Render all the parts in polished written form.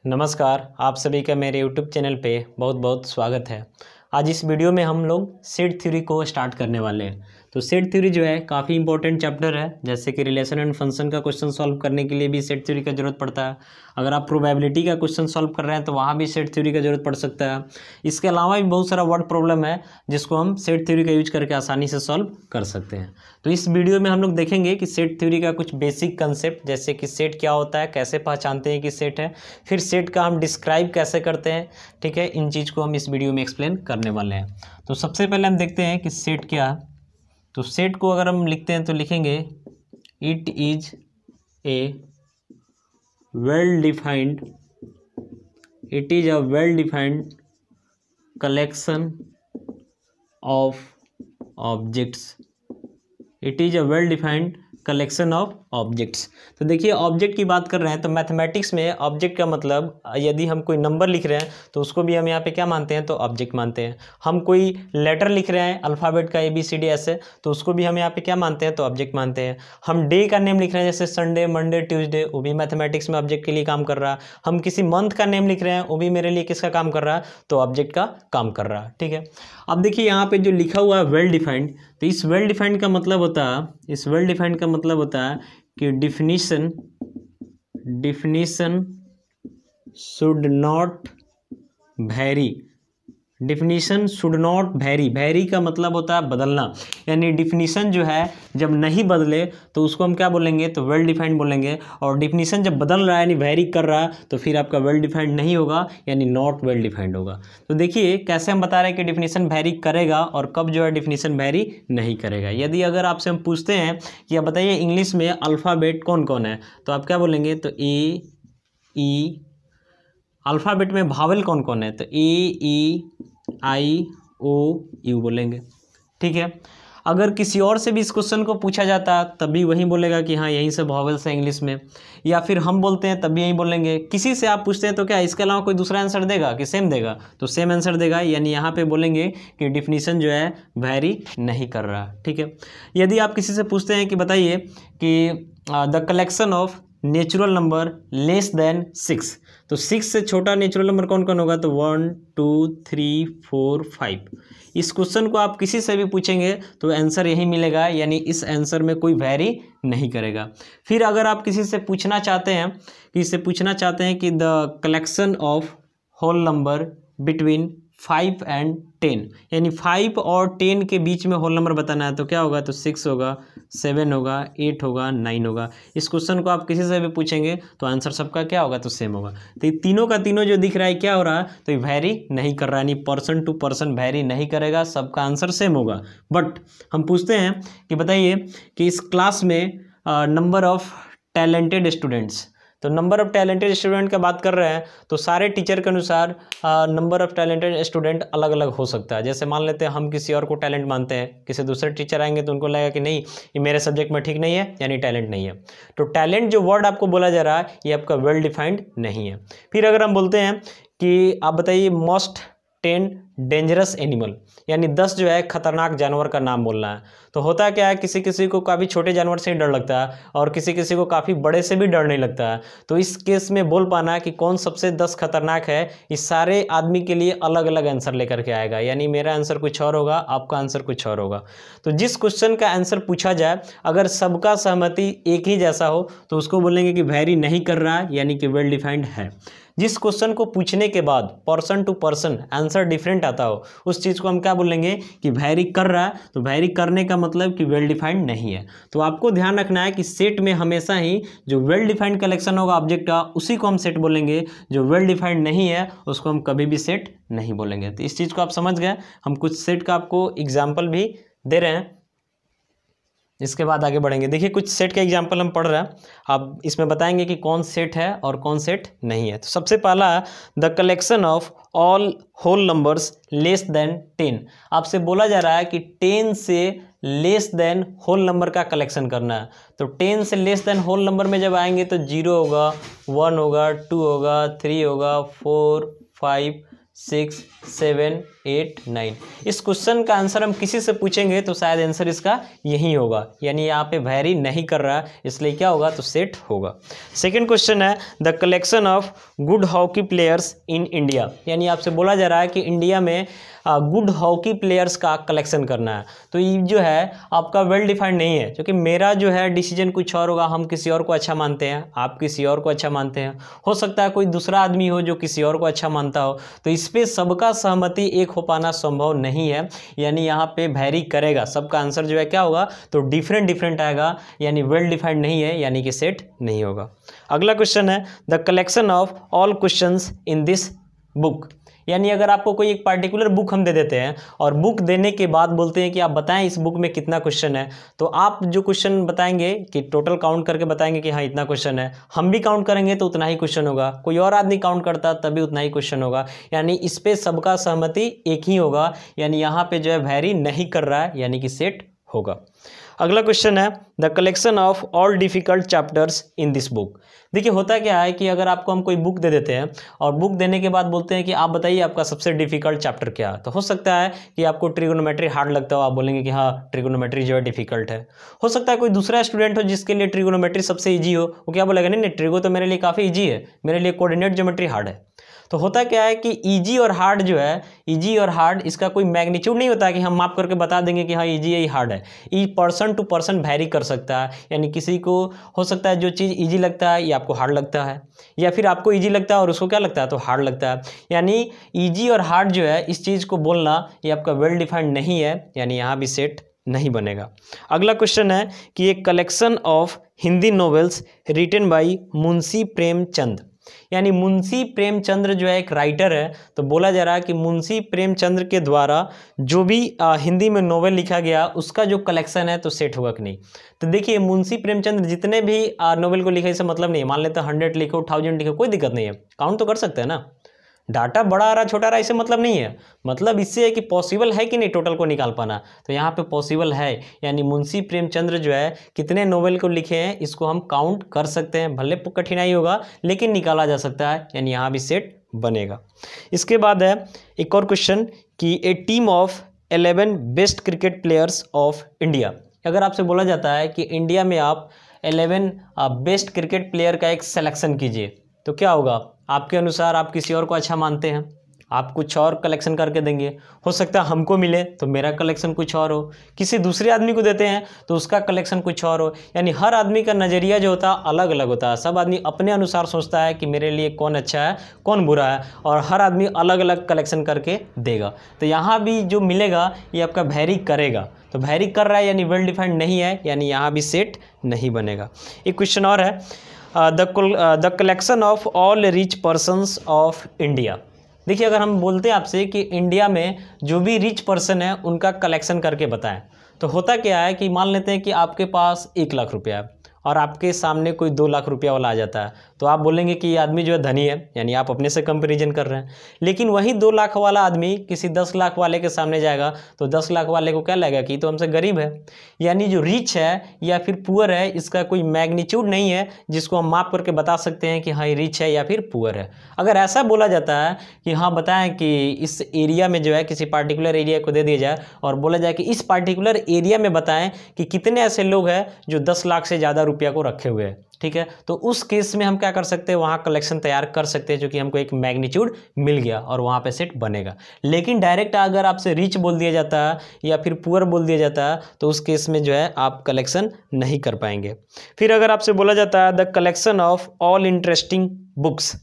नमस्कार, आप सभी का मेरे YouTube चैनल पे बहुत बहुत स्वागत है। आज इस वीडियो में हम लोग सेट थ्योरी को स्टार्ट करने वाले हैं। तो सेट थ्योरी जो है काफ़ी इंपॉर्टेंट चैप्टर है, जैसे कि रिलेशन एंड फंक्शन का क्वेश्चन सॉल्व करने के लिए भी सेट थ्योरी का जरूरत पड़ता है। अगर आप प्रोबेबिलिटी का क्वेश्चन सॉल्व कर रहे हैं तो वहाँ भी सेट थ्योरी का जरूरत पड़ सकता है। इसके अलावा भी बहुत सारा वर्ड प्रॉब्लम है जिसको हम सेट थ्योरी का यूज करके आसानी से सॉल्व कर सकते हैं। तो इस वीडियो में हम लोग देखेंगे कि सेट थ्योरी का कुछ बेसिक कंसेप्ट, जैसे कि सेट क्या होता है, कैसे पहचानते हैं कि सेट है, फिर सेट का हम डिस्क्राइब कैसे करते हैं। ठीक है, इन चीज़ को हम इस वीडियो में एक्सप्लेन करने वाले हैं। तो सबसे पहले हम देखते हैं कि सेट क्या है। तो सेट को अगर हम लिखते हैं तो लिखेंगे it is a well defined collection of objects. It is a well defined collection of objects. तो देखिए, ऑब्जेक्ट की बात कर रहे हैं तो मैथमेटिक्स में ऑब्जेक्ट का मतलब, यदि हम कोई नंबर लिख रहे हैं तो उसको भी हम यहाँ पे क्या मानते हैं, तो ऑब्जेक्ट मानते हैं। हम कोई लेटर लिख रहे हैं अल्फ़ाबेट का ABCD ऐसे, तो उसको भी हम यहाँ पे क्या मानते हैं, तो ऑब्जेक्ट मानते हैं। हम डे का नेम लिख रहे हैं, जैसे संडे, मंडे, ट्यूसडे, वो भी मैथमेटिक्स में ऑब्जेक्ट के लिए काम कर रहा है। हम किसी मंथ का नेम लिख रहे हैं, वो भी मेरे लिए किसका काम कर रहा है, तो ऑब्जेक्ट का काम कर रहा है। ठीक है, अब देखिए यहाँ पे जो लिखा हुआ है वेल डिफाइंड, तो इस वेल डिफाइंड का मतलब होता है, इस वेल डिफाइंड का मतलब होता है कि definition should not very. Definition should not very, very का मतलब होता है बदलना, यानी डिफिनीशन जो है जब नहीं बदले तो उसको हम क्या बोलेंगे, तो वेल डिफाइंड बोलेंगे। और डिफिनीशन जब बदल रहा है यानी वेरी कर रहा है तो फिर आपका वेल डिफाइंड नहीं होगा, यानी नॉट वेल डिफाइंड होगा। तो देखिए कैसे हम बता रहे हैं कि डिफिनीशन वेरी करेगा और कब जो है डिफिनीशन वेरी नहीं करेगा। यदि अगर आपसे हम पूछते हैं कि आप बताइए इंग्लिश में अल्फ़ाबेट कौन कौन है, तो आप क्या बोलेंगे, तो A E। अल्फ़ाबेट में भावल कौन कौन है, तो A E I O U बोलेंगे। ठीक है, अगर किसी और से भी इस क्वेश्चन को पूछा जाता तब भी वही बोलेगा कि हाँ यहीं से भावल्स है इंग्लिश में, या फिर हम बोलते हैं तब भी यही बोलेंगे। किसी से आप पूछते हैं तो क्या इसके अलावा कोई दूसरा आंसर देगा कि सेम देगा, तो सेम आंसर देगा, यानी यहाँ पे बोलेंगे कि डिफिनीशन जो है वेरी नहीं कर रहा। ठीक है, यदि आप किसी से पूछते हैं कि बताइए कि the collection of natural number less than 6, तो 6 से छोटा नेचुरल नंबर कौन कौन होगा, तो 1 2 3 4 5। इस क्वेश्चन को आप किसी से भी पूछेंगे तो आंसर यही मिलेगा, यानी इस आंसर में कोई वेरी नहीं करेगा। फिर अगर आप किसी से पूछना चाहते हैं कि the collection of whole number between 5 and 10, यानी 5 और 10 के बीच में होल नंबर बताना है, तो क्या होगा, तो 6 होगा, 7 होगा, 8 होगा, 9 होगा। इस क्वेश्चन को आप किसी से भी पूछेंगे तो आंसर सबका क्या होगा, तो सेम होगा। तो ये तीनों का तीनों जो दिख रहा है क्या हो रहा है, तो ये वेरी नहीं कर रहा है, यानी पर्सन टू पर्सन वेरी नहीं करेगा, सबका आंसर सेम होगा। बट हम पूछते हैं कि बताइए कि इस क्लास में नंबर ऑफ टैलेंटेड स्टूडेंट्स, तो नंबर ऑफ टैलेंटेड स्टूडेंट का बात कर रहे हैं तो सारे टीचर के अनुसार नंबर ऑफ टैलेंटेड स्टूडेंट अलग अलग हो सकता है। जैसे मान लेते हैं हम किसी और को टैलेंट मानते हैं, किसी दूसरे टीचर आएंगे तो उनको लगेगा कि नहीं ये मेरे सब्जेक्ट में ठीक नहीं है, यानी टैलेंट नहीं है। तो टैलेंट जो वर्ड आपको बोला जा रहा है ये आपका वेल डिफाइंड नहीं है। फिर अगर हम बोलते हैं कि आप बताइए मोस्ट 10 डेंजरस एनिमल, यानी 10 जो है खतरनाक जानवर का नाम बोलना है, तो होता क्या है, किसी किसी को काफ़ी छोटे जानवर से ही डर लगता है और किसी किसी को काफ़ी बड़े से भी डर नहीं लगता है। तो इस केस में बोल पाना कि कौन सबसे 10 खतरनाक है, इस सारे आदमी के लिए अलग अलग आंसर लेकर के आएगा, यानी मेरा आंसर कुछ और होगा, आपका आंसर कुछ और होगा। तो जिस क्वेश्चन का आंसर पूछा जाए अगर सबका सहमति एक ही जैसा हो तो उसको बोलेंगे कि वेरी नहीं कर रहा है, यानी कि वेल डिफाइंड है। जिस क्वेश्चन को पूछने के बाद person to person answer different आता हो उस चीज़ को हम क्या बोलेंगे, कि वेरी कर रहा है, तो वेरी करने का मतलब कि वेल डिफाइंड नहीं है। तो आपको ध्यान रखना है कि सेट में हमेशा ही जो वेल डिफाइंड कलेक्शन होगा ऑब्जेक्ट का उसी को हम सेट बोलेंगे, जो वेल डिफाइंड नहीं है उसको हम कभी भी सेट नहीं बोलेंगे। तो इस चीज़ को आप समझ गए। हम कुछ सेट का आपको एग्जाम्पल भी दे रहे हैं, इसके बाद आगे बढ़ेंगे। देखिए कुछ सेट का एग्जांपल हम पढ़ रहे हैं, अब इसमें बताएंगे कि कौन सेट है और कौन सेट नहीं है। तो सबसे पहला the collection of all whole numbers less than 10। आपसे बोला जा रहा है कि 10 से लेस देन होल नंबर का कलेक्शन करना है। तो 10 से लेस देन होल नंबर में जब आएंगे तो 0 होगा, 1 होगा, 2 होगा, 3 होगा, 4 5 6, 7, 8, 9। इस क्वेश्चन का आंसर हम किसी से पूछेंगे तो शायद आंसर इसका यही होगा, यानी यहाँ पे वैरी नहीं कर रहा है, इसलिए क्या होगा तो सेट होगा। सेकंड क्वेश्चन है the collection of good hockey players in India, यानी आपसे बोला जा रहा है कि इंडिया में गुड हॉकी प्लेयर्स का कलेक्शन करना है। तो ये जो है आपका वेल डिफाइंड नहीं है, क्योंकि मेरा जो है डिसीजन कुछ और होगा, हम किसी और को अच्छा मानते हैं, आप किसी और को अच्छा मानते हैं, हो सकता है कोई दूसरा आदमी हो जो किसी और को अच्छा मानता हो, तो इस पर सबका सहमति एक हो पाना संभव नहीं है, यानी यहाँ पे वैरी करेगा, सबका आंसर जो है क्या होगा तो डिफरेंट डिफरेंट आएगा, यानी वेल डिफाइंड नहीं है, यानी कि सेट नहीं होगा। अगला क्वेश्चन है the collection of all questions in this book, यानी अगर आपको कोई एक पार्टिकुलर बुक हम दे देते हैं और बुक देने के बाद बोलते हैं कि आप बताएं इस बुक में कितना क्वेश्चन है, तो आप जो क्वेश्चन बताएंगे कि टोटल काउंट करके बताएंगे कि हाँ इतना क्वेश्चन है, हम भी काउंट करेंगे तो उतना ही क्वेश्चन होगा, कोई और आदमी काउंट करता तभी उतना ही क्वेश्चन होगा, यानी इस पे सबका सहमति एक ही होगा, यानी यहाँ पे जो है वैरी नहीं कर रहा है, यानी कि सेट होगा। अगला क्वेश्चन है the collection of all difficult chapters in this book. देखिए होता क्या है कि अगर आपको हम कोई बुक दे देते हैं और बुक देने के बाद बोलते हैं कि आप बताइए आपका सबसे डिफिकल्ट चैप्टर क्या है, तो हो सकता है कि आपको ट्रिगोनोमेट्री हार्ड लगता हो, आप बोलेंगे कि हाँ ट्रिगोनोमेट्री जो है डिफिकल्ट है। हो सकता है कोई दूसरा स्टूडेंट हो जिसके लिए ट्रिगोनोमेट्री सबसे ईजी हो, वो क्या बोलेगा नहीं नहीं ट्रिगो तो मेरे लिए काफ़ी ईजी है, मेरे लिए कोऑर्डिनेट ज्योमेट्री हार्ड है। तो होता क्या है कि इजी और हार्ड जो है, इजी और हार्ड इसका कोई मैग्नीट्यूड नहीं होता कि हम माप करके बता देंगे कि हाँ इजी है हार्ड है, ये पर्सन टू पर्सन वैरी कर सकता है, यानी किसी को हो सकता है जो चीज़ इजी लगता है ये आपको हार्ड लगता है, या फिर आपको इजी लगता है और उसको क्या लगता है तो हार्ड लगता है, यानी इजी और हार्ड जो है इस चीज़ को बोलना ये आपका वेल डिफाइंड नहीं है, यानी यहाँ भी सेट नहीं बनेगा। अगला क्वेश्चन है कि एक collection of Hindi novels written by Munshi Premchand, यानी मुंशी प्रेमचंद्र जो है एक राइटर है, तो बोला जा रहा है कि मुंशी प्रेमचंद्र के द्वारा जो भी हिंदी में नोवेल लिखा गया उसका जो कलेक्शन है तो सेट होगा कि नहीं। तो देखिए मुंशी प्रेमचंद्र जितने भी नोवेल को लिखा इससे मतलब नहीं है, मान लेते 100 लिखो 1000 लिखो कोई दिक्कत नहीं है, काउंट तो कर सकते हैं ना, डाटा बड़ा आ रहा छोटा आ रहा इससे मतलब नहीं है, मतलब इससे है कि पॉसिबल है कि नहीं टोटल को निकाल पाना, तो यहाँ पे पॉसिबल है, यानी मुंशी प्रेमचंद्र जो है कितने नोवेल को लिखे हैं इसको हम काउंट कर सकते हैं, भले कठिनाई होगा लेकिन निकाला जा सकता है, यानी यहाँ भी सेट बनेगा। इसके बाद है एक और क्वेश्चन कि a team of 11 best cricket players of India, अगर आपसे बोला जाता है कि इंडिया में आप 11 बेस्ट क्रिकेट प्लेयर का एक सिलेक्शन कीजिए, तो क्या होगा आपके अनुसार, आप किसी और को अच्छा मानते हैं, आप कुछ और कलेक्शन करके देंगे, हो सकता है हमको मिले तो मेरा कलेक्शन कुछ और हो, किसी दूसरे आदमी को देते हैं तो उसका कलेक्शन कुछ और हो, यानी हर आदमी का नज़रिया जो होता है अलग अलग होता है, सब आदमी अपने अनुसार सोचता है कि मेरे लिए कौन अच्छा है कौन बुरा है, और हर आदमी अलग अलग कलेक्शन करके देगा, तो यहाँ भी जो मिलेगा ये आपका वैरी करेगा, तो वैरी कर रहा है यानी वेल डिफाइंड नहीं है, यानी यहाँ भी सेट नहीं बनेगा। एक क्वेश्चन और है the collection of all rich persons of India. देखिए अगर हम बोलते हैं आपसे कि इंडिया में जो भी रिच पर्सन है उनका कलेक्शन करके बताएं, तो होता क्या है कि मान लेते हैं कि आपके पास 1 लाख रुपया है और आपके सामने कोई 2 लाख रुपया वाला आ जाता है, तो आप बोलेंगे कि ये आदमी जो है धनी है, यानी आप अपने से कंपैरिजन कर रहे हैं, लेकिन वही 2 लाख वाला आदमी किसी 10 लाख वाले के सामने जाएगा तो 10 लाख वाले को क्या लगेगा कि तो हमसे गरीब है, यानी जो रिच है या फिर पुअर है इसका कोई मैग्नीट्यूड नहीं है जिसको हम माप करके बता सकते हैं कि हाँ ये रिच है या फिर पुअर है। अगर ऐसा बोला जाता है कि हाँ बताएं कि इस एरिया में जो है किसी पार्टिकुलर एरिया को दे दिया जाए और बोला जाए कि इस पार्टिकुलर एरिया में बताएं कि कितने ऐसे लोग हैं जो 10 लाख से ज़्यादा रुपया को रखे हुए हैं, ठीक है, तो उस केस में हम क्या कर सकते हैं वहाँ कलेक्शन तैयार कर सकते हैं, जो कि हमको एक मैग्नीट्यूड मिल गया और वहाँ पे सेट बनेगा। लेकिन डायरेक्ट अगर आपसे रिच बोल दिया जाता है या फिर पुअर बोल दिया जाता है तो उस केस में जो है आप कलेक्शन नहीं कर पाएंगे। फिर अगर आपसे बोला जाता है the collection of all interesting books,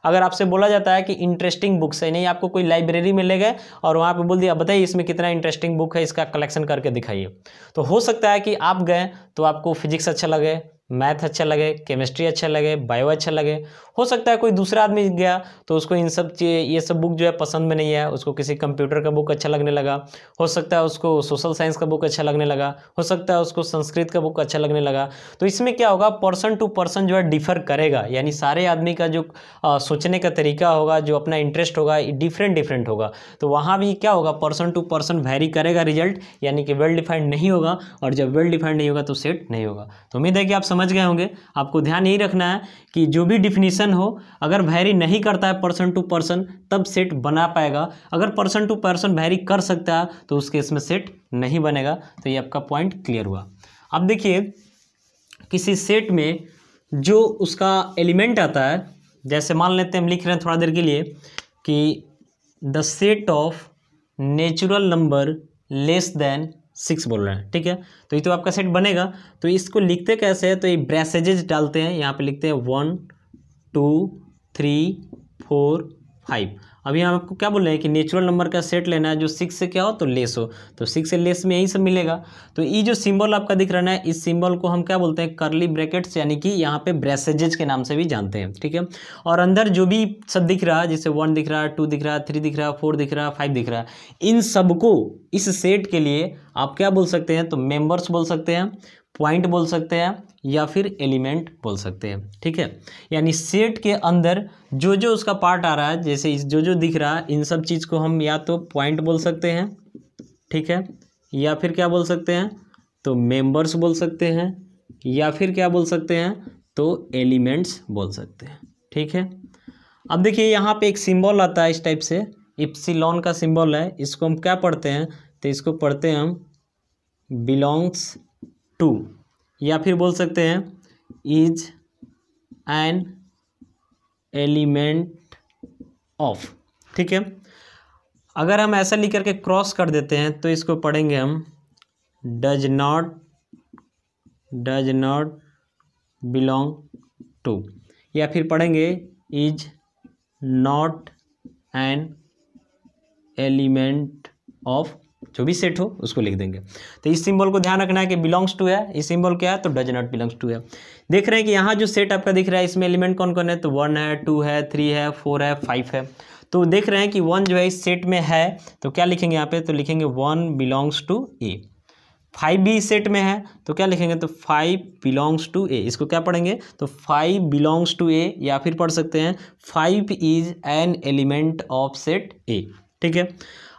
अगर आपसे बोला जाता है कि इंटरेस्टिंग बुक्स है, नहीं आपको कोई लाइब्रेरी में ले गए और वहाँ पे बोल दिया बताइए इसमें कितना इंटरेस्टिंग बुक है इसका कलेक्शन करके दिखाइए, तो हो सकता है कि आप गए तो आपको फिजिक्स अच्छा लगे, मैथ अच्छा लगे, केमिस्ट्री अच्छा लगे, बायो अच्छा लगे, हो सकता है कोई दूसरा आदमी गया तो उसको ये सब बुक जो है पसंद में नहीं है, उसको किसी कंप्यूटर का बुक अच्छा लगने लगा, हो सकता है उसको सोशल साइंस का बुक अच्छा लगने लगा, हो सकता है उसको संस्कृत का बुक अच्छा लगने लगा। तो इसमें क्या होगा पर्सन टू पर्सन जो है डिफर करेगा, यानी सारे आदमी का जो सोचने का तरीका होगा, जो अपना इंटरेस्ट होगा डिफरेंट होगा, तो वहाँ भी क्या होगा पर्सन टू पर्सन वैरी करेगा रिजल्ट, यानी कि वेल डिफाइंड नहीं होगा, और जब वेल डिफाइंड नहीं होगा तो सेट नहीं होगा। तो उम्मीद है कि आप समझ गए होंगे। आपको ध्यान यही रखना है कि जो भी डिफिनीशन हो अगर वैरी नहीं करता है पर्सन टू पर्सन तब सेट बना पाएगा, अगर पर्सन टू पर्सन वैरी कर सकता है तो उस केस में सेट नहीं बनेगा। तो ये आपका पॉइंट क्लियर हुआ। अब देखिए किसी सेट में जो उसका एलिमेंट आता है, जैसे मान लेते हैं हम लिख रहे हैं थोड़ा देर के लिए कि the set of natural number less than 6 बोल रहे हैं, ठीक है। तो ये तो आपका सेट बनेगा। तो इसको लिखते कैसे हैं, तो ये ब्रैसेजेस डालते हैं, यहाँ पे लिखते हैं 1 2 3 4 5। अभी हम आपको क्या बोल रहे हैं कि नेचुरल नंबर का सेट लेना है जो 6 से क्या हो तो लेस हो, तो 6 से लेस में यही सब मिलेगा। तो ये जो सिंबल आपका दिख रहा है इस सिंबल को हम क्या बोलते हैं, कर्ली ब्रैकेट्स, यानी कि यहाँ पे ब्रैसेजेस के नाम से भी जानते हैं, ठीक है। और अंदर जो भी सब दिख रहा है, जैसे 1 दिख रहा है, 2 दिख रहा है, 3 दिख रहा है, 4 दिख रहा है, 5 दिख रहा है, इन सबको इस सेट के लिए आप क्या बोल सकते हैं, तो मेंबर्स बोल सकते हैं, पॉइंट बोल सकते हैं, या फिर एलिमेंट बोल सकते हैं, ठीक है। यानी सेट के अंदर जो जो उसका पार्ट आ रहा है, जैसे जो जो दिख रहा है, इन सब चीज़ को हम या तो पॉइंट बोल सकते हैं, ठीक है, या फिर क्या बोल सकते हैं, तो मेंबर्स बोल सकते हैं, या फिर क्या बोल सकते हैं, तो एलिमेंट्स बोल सकते हैं, ठीक है। अब देखिए यहाँ पे एक सिंबल आता है इस टाइप से, इप्सिलॉन का सिंबल है, इसको हम क्या पढ़ते हैं, तो इसको पढ़ते हैं हम बिलोंग्स टू, या फिर बोल सकते हैं इज एन एलिमेंट ऑफ, ठीक है। अगर हम ऐसा लिख करके क्रॉस कर देते हैं तो इसको पढ़ेंगे हम डज नॉट बिलोंग टू, या फिर पढ़ेंगे is not an element of, जो भी सेट हो उसको लिख देंगे। तो इस सिंबल को ध्यान रखना है कि बिलोंग्स टू है, इस सिंबल क्या है तो डज नॉट बिलोंग्स टू है। देख रहे हैं कि यहाँ जो सेट आपका दिख रहा है इसमें एलिमेंट कौन कौन है, तो 1 है, 2 है, 3 है, 4 है, 5 है। तो देख रहे हैं कि 1 जो है इस सेट में है, तो क्या लिखेंगे यहाँ पे, तो लिखेंगे 1 बिलोंग्स टू ए। 5 भी इस सेट में है तो क्या लिखेंगे, तो 5 बिलोंग्स टू ए। इसको क्या पढ़ेंगे, तो 5 बिलोंग्स टू ए, या फिर पढ़ सकते हैं 5 is an element of set ए, ठीक है।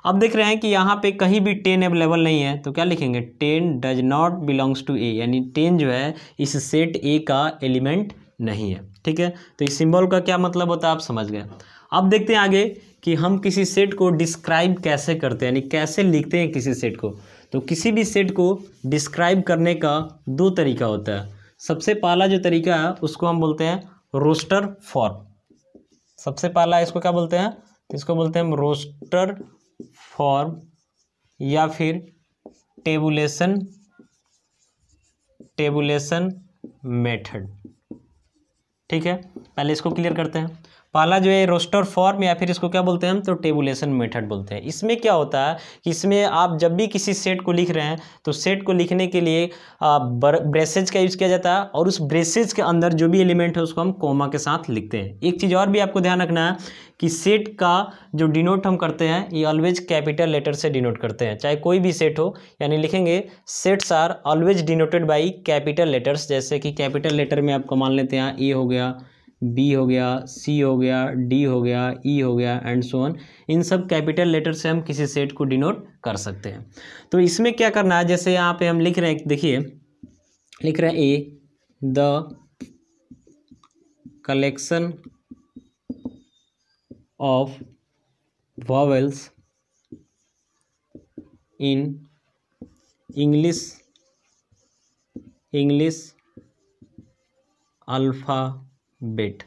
अब देख रहे हैं कि यहाँ पे कहीं भी 10 अवेलेबल नहीं है तो क्या लिखेंगे, 10 डज नॉट बिलोंग्स टू ए, यानी 10 जो है इस सेट ए का एलिमेंट नहीं है, ठीक है। तो इस सिंबल का क्या मतलब होता है आप समझ गए। अब देखते हैं आगे कि हम किसी सेट को डिस्क्राइब कैसे करते हैं, यानी कैसे लिखते हैं किसी सेट को। तो किसी भी सेट को डिस्क्राइब करने का 2 तरीका होता है। सबसे पहला जो तरीका है उसको हम बोलते हैं रोस्टर फॉर्म। सबसे पहला इसको क्या बोलते हैं, इसको बोलते हैं हम रोस्टर फॉर्म, या फिर टेबुलेशन मेथड, ठीक है। पहले इसको क्लियर करते हैं। पहला जो है रोस्टर फॉर्म, या फिर इसको क्या बोलते हैं हम, तो टेबुलेशन मेथड बोलते हैं। इसमें क्या होता है कि इसमें आप जब भी किसी सेट को लिख रहे हैं तो सेट को लिखने के लिए ब्रेसेज का यूज़ किया जाता है, और उस ब्रेसेज के अंदर जो भी एलिमेंट है उसको हम कोमा के साथ लिखते हैं। एक चीज़ और भी आपको ध्यान रखना है कि सेट का जो डिनोट हम करते हैं ये ऑलवेज कैपिटल लेटर से डिनोट करते हैं, चाहे कोई भी सेट हो, यानी लिखेंगे sets are always denoted by capital letters. जैसे कि कैपिटल लेटर में आपको मान लेते हैं ए हो गया, बी हो गया, सी हो गया, डी हो गया, ई हो गया, एंड सो ऑन। इन सब कैपिटल लेटर से हम किसी सेट को डिनोट कर सकते हैं। तो इसमें क्या करना है, जैसे यहाँ पे हम लिख रहे हैं, देखिए लिख रहे हैं a the collection of vowels in English alphabet,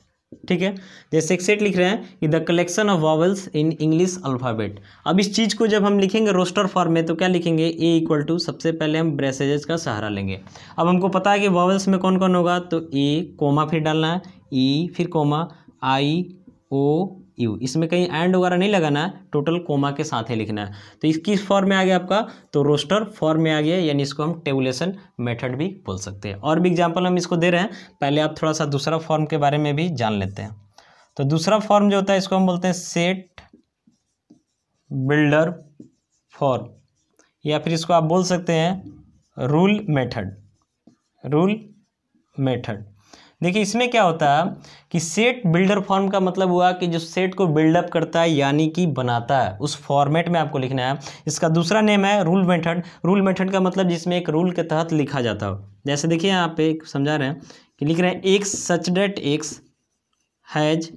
ठीक है। जैसे एक सेट लिख रहे हैं कि the collection of vowels in English alphabet. अब इस चीज़ को जब हम लिखेंगे रोस्टर फॉर्म में तो क्या लिखेंगे, ए इक्वल टू, सबसे पहले हम ब्रेसेजेस का सहारा लेंगे। अब हमको पता है कि वॉवेल्स में कौन कौन होगा, तो ए कोमा फिर डालना है, ई फिर कोमा, आई ओ यू, इसमें कहीं एंड वगैरह नहीं लगाना है, टोटल कोमा के साथ ही लिखना है। तो इसकी फॉर्म में आ गया आपका, तो रोस्टर फॉर्म में आ गया, यानी इसको हम टेबुलेशन मेथड भी बोल सकते हैं। और भी एग्जांपल हम इसको दे रहे हैं, पहले आप थोड़ा सा दूसरा फॉर्म के बारे में भी जान लेते हैं। तो दूसरा फॉर्म जो होता है इसको हम बोलते हैं सेट बिल्डर फॉर्म, या फिर इसको आप बोल सकते हैं रूल मेथड। देखिए इसमें क्या होता है कि सेट बिल्डर फॉर्म का मतलब हुआ कि जो सेट को बिल्डअप करता है यानी कि बनाता है, उस फॉर्मेट में आपको लिखना है। इसका दूसरा नेम है रूल मेथड। रूल मेथड का मतलब जिसमें एक रूल के तहत लिखा जाता हो। जैसे देखिए यहाँ पे समझा रहे हैं कि लिख रहे हैं x such that x has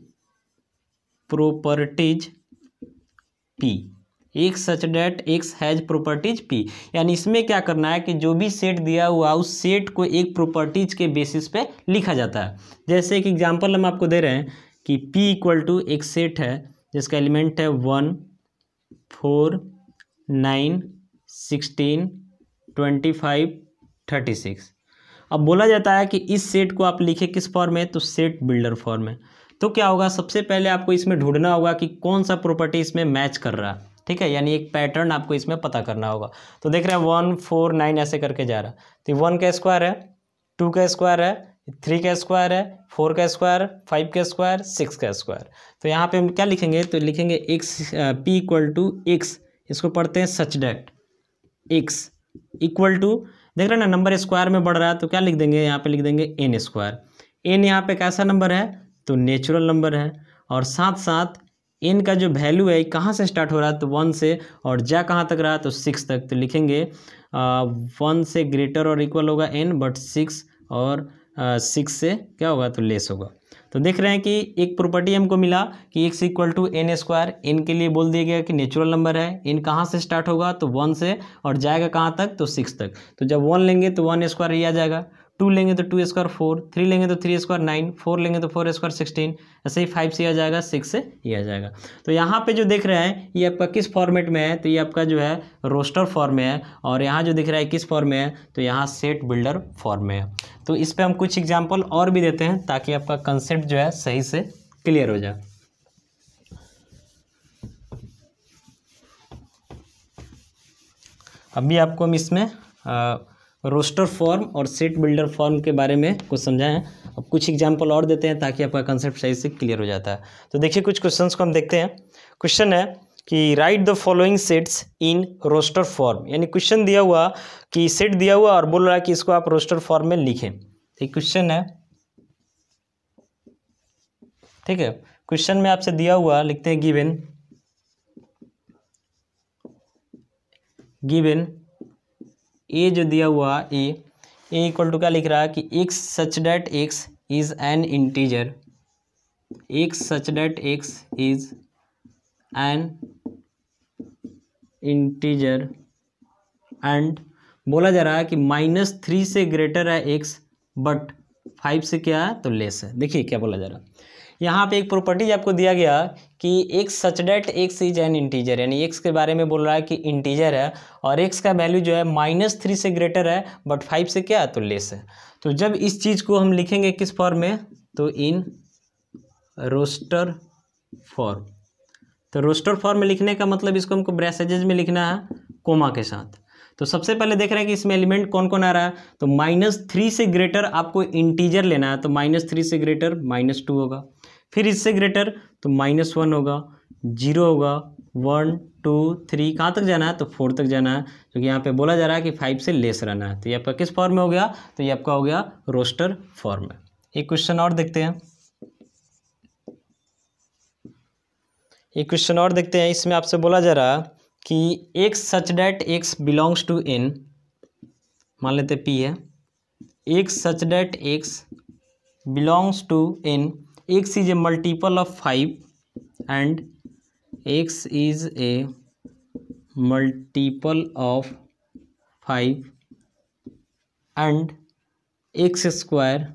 properties P, x such that x has properties P, यानी इसमें क्या करना है कि जो भी सेट दिया हुआ उस सेट को एक प्रॉपर्टीज के बेसिस पे लिखा जाता है। जैसे एक एग्जांपल हम आपको दे रहे हैं कि पी इक्वल टू एक सेट है जिसका एलिमेंट है 1 4 9 16 25 36। अब बोला जाता है कि इस सेट को आप लिखे किस फॉर्म में, तो सेट बिल्डर फॉर्म में। तो क्या होगा, सबसे पहले आपको इसमें ढूंढना होगा कि कौन सा प्रॉपर्टी इसमें मैच कर रहा है, ठीक है, यानी एक पैटर्न आपको इसमें पता करना होगा। तो देख रहे हैं 1 4 9 ऐसे करके जा रहा है, तो 1 का स्क्वायर है, 2 का स्क्वायर है, 3 का स्क्वायर है, 4 का स्क्वायर, 5 का स्क्वायर, 6 का स्क्वायर। तो यहाँ पे हम क्या लिखेंगे, तो लिखेंगे X P equal to X, इसको पढ़ते हैं such that X equal to, देख रहे हैं ना नंबर स्क्वायर में बढ़ रहा है तो क्या लिख देंगे, यहाँ पे लिख देंगे एन स्क्वायर। एन यहाँ पे कैसा नंबर है, तो नेचुरल नंबर है, और साथ साथ एन का जो वैल्यू है कहाँ से स्टार्ट हो रहा है, तो 1 से, और जा कहाँ तक रहा, तो 6 तक। तो लिखेंगे 1 से ग्रेटर और इक्वल होगा एन, बट 6 और 6 से क्या होगा, तो लेस होगा। तो देख रहे हैं कि एक प्रॉपर्टी हमको मिला कि X equal to N square. N के लिए बोल दिया गया कि नेचुरल नंबर है, एन कहाँ से स्टार्ट होगा, तो 1 से, और जाएगा कहाँ तक, तो 6 तक। तो जब 1 लेंगे तो 1 स्क्वायर ये आ जाएगा, 2 लेंगे तो 2 स्क्वायर 4, 3 लेंगे तो 3 स्क्वायर 9, 4 लेंगे तो 4 स्क्वायर 16, ऐसे ही 5 से आ जाएगा, 6 से ये आ जाएगा। तो यहाँ पे जो देख रहे हैं ये आपका किस फॉर्मेट में है, तो ये आपका जो है रोस्टर फॉर्म में है, और यहाँ जो दिख रहा है किस फॉर्म में है, तो यहाँ सेट बिल्डर फॉर्म में है। तो इस पर हम कुछ एग्जाम्पल और भी देते हैं ताकि आपका कंसेप्ट जो है सही से क्लियर हो जाए। अभी आपको हम इसमें रोस्टर फॉर्म और सेट बिल्डर फॉर्म के बारे में कुछ समझाएं। अब कुछ एग्जांपल और देते हैं ताकि आपका कंसेप्ट सही से क्लियर हो जाता है। तो देखिए कुछ क्वेश्चंस को हम देखते हैं। क्वेश्चन है कि write the following sets in roster form, यानी क्वेश्चन दिया हुआ कि सेट दिया हुआ और बोल रहा है कि इसको आप रोस्टर फॉर्म में लिखें। तो क्वेश्चन है, ठीक है, क्वेश्चन में आपसे दिया हुआ लिखते हैं गिवन ए जो दिया हुआ ए इक्वल टू क्या लिख रहा है कि x such that X is an integer, X such that X is an integer, and बोला जा रहा है कि -3 से ग्रेटर है एक्स बट 5 से क्या है, तो लेस है। देखिए क्या बोला जा रहा है, यहाँ पे एक प्रॉपर्टी आपको दिया गया कि x such that X is an integer, यानी एक्स के बारे में बोल रहा है कि इंटीजर है और एक्स का वैल्यू जो है -3 से ग्रेटर है बट 5 से क्या है, तो लेस है। तो जब इस चीज़ को हम लिखेंगे किस फॉर्म में, तो इन रोस्टर फॉर्म। तो रोस्टर फॉर्म में लिखने का मतलब इसको हमको ब्रैसेजेस में लिखना है कोमा के साथ। तो सबसे पहले देख रहे हैं कि इसमें एलिमेंट कौन कौन आ रहा है, तो -3 से ग्रेटर आपको इंटीजर लेना है, तो -3 से ग्रेटर -2 होगा, फिर इससे ग्रेटर तो -1 होगा, 0 होगा, 1 2 3 कहाँ तक जाना है, तो 4 तक जाना है, क्योंकि यहाँ पे बोला जा रहा है कि 5 से लेस रहना है। तो ये आपका किस फॉर्म में हो गया, तो ये आपका हो गया रोस्टर फॉर्म में। एक क्वेश्चन और देखते हैं, एक क्वेश्चन और देखते हैं। इसमें आपसे बोला जा रहा है कि x such that x belongs to N, मान लेते पी है, x such that x belongs to N, x is a multiple of 5 and x is a multiple of 5 and x square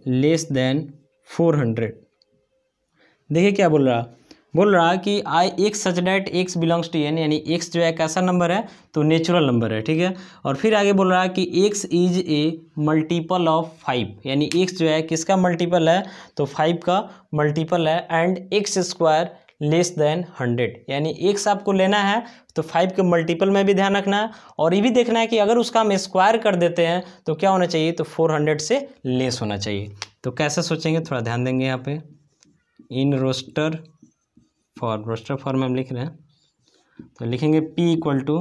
less than 400। देखिए क्या बोल रहा है कि आई x such that x belongs to N, यानी x जो है कैसा नंबर है, तो नेचुरल नंबर है, ठीक है। और फिर आगे बोल रहा है कि x is a multiple of 5, यानी एक्स जो है किसका मल्टीपल है, तो 5 का मल्टीपल है, and x square less then 100, यानी एक्स आपको लेना है तो 5 के मल्टीपल में भी ध्यान रखना है, और ये भी देखना है कि अगर उसका हम स्क्वायर कर देते हैं तो क्या होना चाहिए, तो 400 से लेस होना चाहिए। तो कैसे सोचेंगे, थोड़ा ध्यान देंगे यहाँ पे। इन रोस्टर फॉर्म में हम लिख रहे हैं, तो लिखेंगे p इक्वल टू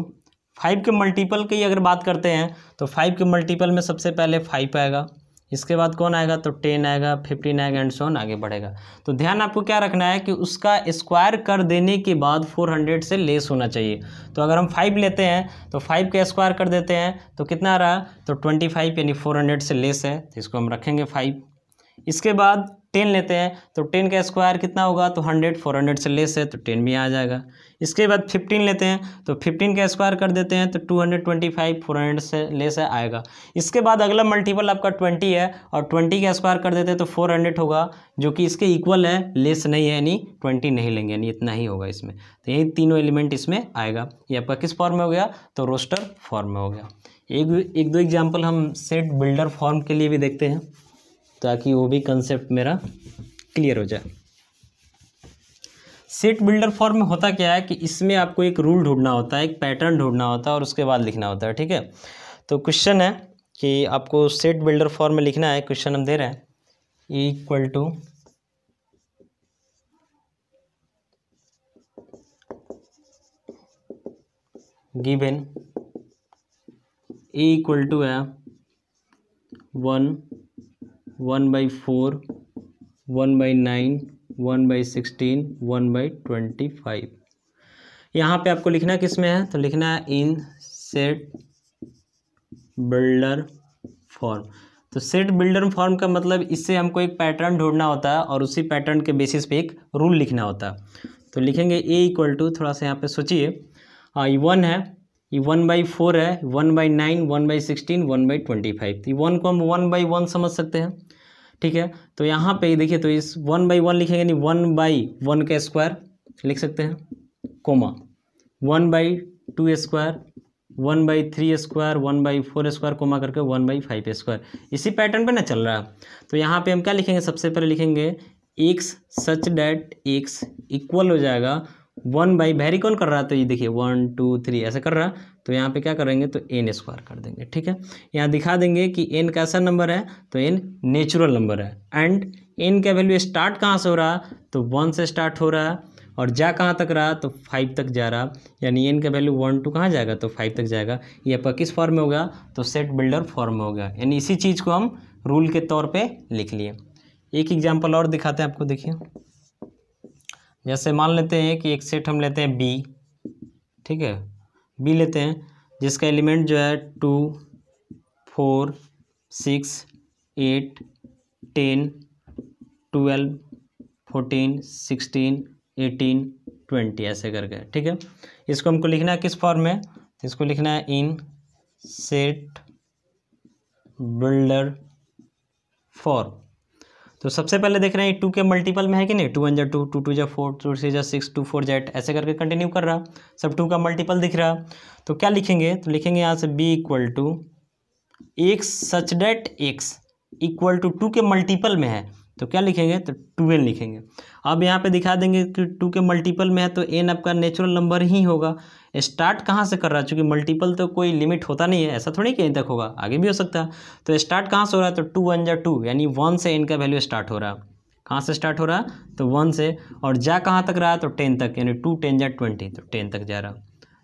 5 के मल्टीपल की अगर बात करते हैं तो 5 के मल्टीपल में सबसे पहले 5 आएगा, इसके बाद कौन आएगा, तो 10 आएगा, 15 आएगा एंड सो ऑन आगे बढ़ेगा। तो ध्यान आपको क्या रखना है कि उसका स्क्वायर कर देने के बाद 400 से लेस होना चाहिए। तो अगर हम 5 लेते हैं तो 5 का स्क्वायर कर देते हैं तो कितना आ रहा, तो 25 यानी 400 से लेस है, तो इसको हम रखेंगे 5। इसके बाद 10 लेते हैं तो 10 का स्क्वायर कितना होगा, तो 100, 400 से लेस है तो 10 भी आ जाएगा। इसके बाद 15 लेते हैं तो 15 का स्क्वायर कर देते हैं तो 225, 400 से लेस है आएगा। इसके बाद अगला मल्टीपल आपका 20 है और 20 का स्क्वायर कर देते हैं तो 400 होगा, जो कि इसके इक्वल है, लेस नहीं है, यानी 20 नहीं लेंगे, यानी इतना ही होगा इसमें। तो यही तीनों एलिमेंट इसमें आएगा। ये आपका किस फॉर्म में हो गया, तो रोस्टर फॉर्म में हो गया। एक दो एग्जाम्पल हम सेट बिल्डर फॉर्म के लिए भी देखते हैं ताकि वो भी कंसेप्ट मेरा क्लियर हो जाए। सेट बिल्डर फॉर्म में होता क्या है कि इसमें आपको एक रूल ढूंढना होता है, एक पैटर्न ढूंढना होता है और उसके बाद लिखना होता है, ठीक है। तो क्वेश्चन है कि आपको सेट बिल्डर फॉर्म में लिखना है। क्वेश्चन हम दे रहे हैं equal to given equal to है 1/4, 1/9, 1/16, 1/25। यहाँ पे आपको लिखना किस में है, तो लिखना है इन सेट बिल्डर फॉर्म। तो सेट बिल्डर फॉर्म का मतलब इससे हमको एक पैटर्न ढूंढना होता है और उसी पैटर्न के बेसिस पे एक रूल लिखना होता है। तो लिखेंगे ए इक्वल टू, थोड़ा सा यहाँ पे सोचिए, ये 1 है, ये 1/4 है, 1/9, 1/16, 1/25। तो 1 को हम 1/1 समझ सकते हैं, ठीक है। तो यहाँ पे देखिए, तो इस 1/1 लिखेंगे, यानी 1/1 का स्क्वायर लिख सकते हैं, comma 1/2 square, 1/3 square, 1/4 square, comma करके 1/5 स्क्वायर। इसी पैटर्न पे ना चल रहा है। तो यहाँ पे हम क्या लिखेंगे, सबसे पहले लिखेंगे x such that x equal हो जाएगा 1/, वेरी कौन कर रहा है, तो ये देखिए 1 2 3 ऐसे कर रहा है। तो यहाँ पे क्या करेंगे, तो n स्क्वायर कर देंगे, ठीक है। यहाँ दिखा देंगे कि n कैसा नंबर है, तो n नेचुरल नंबर है। एंड n का वैल्यू स्टार्ट कहाँ से हो रहा, तो 1 से स्टार्ट हो रहा है और जा कहाँ तक रहा, तो 5 तक जा रहा, यानी n का वैल्यू 1 2 कहाँ जाएगा, तो 5 तक जाएगा। ये आपका किस फॉर्म में होगा, तो सेट बिल्डर फॉर्म में होगा। यानी इसी चीज़ को हम रूल के तौर पे लिख लिए। एक एग्जांपल और दिखाते हैं आपको, देखिए। जैसे मान लेते हैं कि एक सेट हम लेते हैं बी, ठीक है, बी लेते हैं जिसका एलिमेंट जो है 2 4 6 8 10 12 14 16 18 20 ऐसे करके, ठीक है। इसको हमको लिखना है किस फॉर्म में, तो इसको लिखना है इन सेट बिल्डर फॉर्म। तो सबसे पहले देख रहे हैं 2 के मल्टीपल में है कि नहीं, 2 1 जा 2, 2 2 जा 4, 2 3 जा 6, 2 4 जा 8 ऐसे करके कंटिन्यू कर रहा, सब 2 का मल्टीपल दिख रहा। तो क्या लिखेंगे, तो लिखेंगे यहाँ से b equal to x such that x equal to 2 के मल्टीपल में है, तो क्या लिखेंगे, तो 2n लिखेंगे। अब यहाँ पे दिखा देंगे कि 2 के मल्टीपल में है तो n आपका नेचुरल नंबर ही होगा। स्टार्ट कहाँ से कर रहा है, चूँकि मल्टीपल तो कोई लिमिट होता नहीं है, ऐसा थोड़ी कहीं तक होगा, आगे भी हो सकता है। तो स्टार्ट कहाँ से हो रहा है, तो 2 1 जा 2, यानी 1 से n का वैल्यू स्टार्ट हो रहा है। कहाँ से स्टार्ट हो रहा है, तो 1 से, और जा कहाँ तक रहा है, तो 10 तक, यानी 2 10 जा 20, तो 10 तक जा रहा।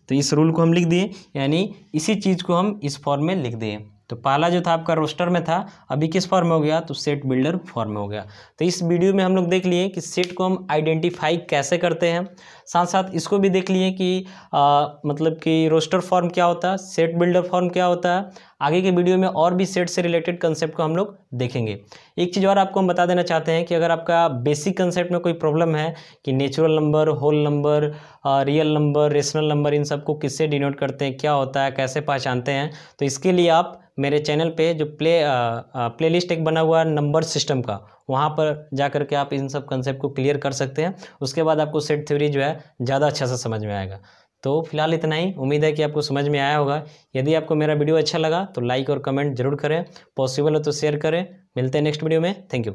तो इस रूल को हम लिख दिए, यानी इसी चीज़ को हम इस फॉर्म में लिख दिए। तो पहला जो था आपका रोस्टर में था, अभी किस फॉर्म में हो गया, तो सेट बिल्डर फॉर्म में हो गया। तो इस वीडियो में हम लोग देख लिए कि सेट को हम आइडेंटिफाई कैसे करते हैं, साथ साथ इसको भी देख लिए कि मतलब कि रोस्टर फॉर्म क्या होता है, सेट बिल्डर फॉर्म क्या होता है। आगे के वीडियो में और भी सेट से रिलेटेड कंसेप्ट को हम लोग देखेंगे। एक चीज़ और आपको हम बता देना चाहते हैं कि अगर आपका बेसिक कंसेप्ट में कोई प्रॉब्लम है कि natural number, whole number, real number, rational number, इन सबको किससे डिनोट करते हैं, क्या होता है, कैसे पहचानते हैं, तो इसके लिए आप मेरे चैनल पे जो प्लेलिस्ट एक बना हुआ है नंबर सिस्टम का, वहाँ पर जा कर के आप इन सब कंसेप्ट को क्लियर कर सकते हैं। उसके बाद आपको सेट थ्योरी जो है ज़्यादा अच्छा से समझ में आएगा। तो फिलहाल इतना ही, उम्मीद है कि आपको समझ में आया होगा। यदि आपको मेरा वीडियो अच्छा लगा तो लाइक और कमेंट जरूर करें, पॉसिबल हो तो शेयर करें। मिलते हैं नेक्स्ट वीडियो में, थैंक यू।